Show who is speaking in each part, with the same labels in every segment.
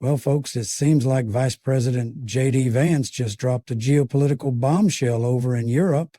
Speaker 1: Well, folks, it seems like Vice-President JD Vance just dropped a geopolitical bombshell over in Europe.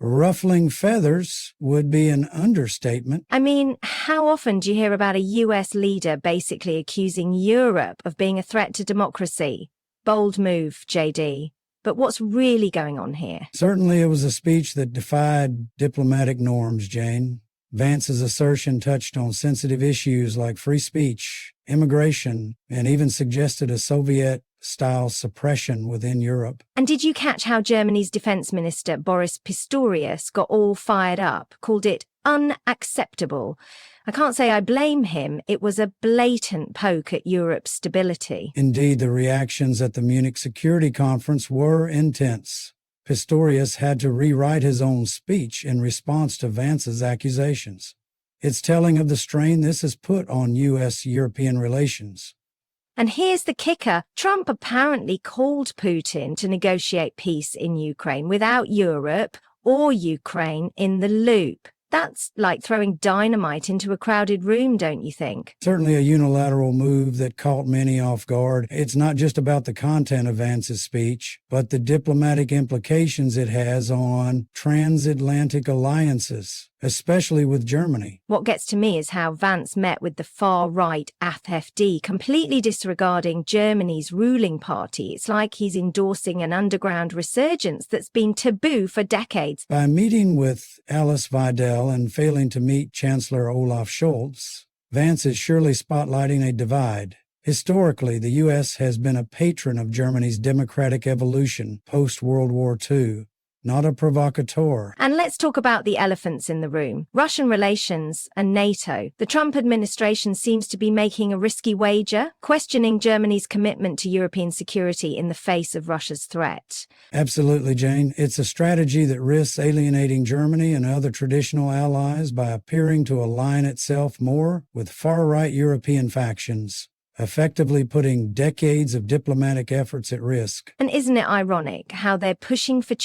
Speaker 1: Ruffling feathers would be an understatement.
Speaker 2: I mean, how often do you hear about a US leader basically accusing Europe of being a threat to democracy? Bold move, JD. But what's really going on here?
Speaker 1: Certainly it was a speech that defied diplomatic norms, Jane. Vance's assertion touched on sensitive issues like free speech, immigration, and even suggested a Soviet-style suppression within Europe.
Speaker 2: And did you catch how Germany's defense minister, Boris Pistorius, got all fired up, called it unacceptable? I can't say I blame him. It was a blatant poke at Europe's stability.
Speaker 1: Indeed, the reactions at the Munich Security Conference were intense. Pistorius had to rewrite his own speech in response to Vance's accusations. It's telling of the strain this has put on U.S.-European relations.
Speaker 2: And here's the kicker. Trump apparently called Putin to negotiate peace in Ukraine without Europe or Ukraine in the loop. That's like throwing dynamite into a crowded room, don't you think?
Speaker 1: Certainly a unilateral move that caught many off guard. It's not just about the content of Vance's speech, but the diplomatic implications it has on transatlantic alliances, especially with Germany.
Speaker 2: What gets to me is how Vance met with the far-right AfD, completely disregarding Germany's ruling party. It's like he's endorsing an underground resurgence that's been taboo for decades.
Speaker 1: By meeting with Alice Weidel and failing to meet Chancellor Olaf Scholz, Vance is surely spotlighting a divide. Historically, the U.S. has been a patron of Germany's democratic evolution post-World War II. Not a provocateur.
Speaker 2: And let's talk about the elephants in the room. Russian relations and NATO. The Trump administration seems to be making a risky wager, questioning Germany's commitment to European security in the face of Russia's threat.
Speaker 1: Absolutely, Jane. It's a strategy that risks alienating Germany and other traditional allies by appearing to align itself more with far-right European factions, effectively putting decades of diplomatic efforts at risk.
Speaker 2: And isn't it ironic how they're pushing for change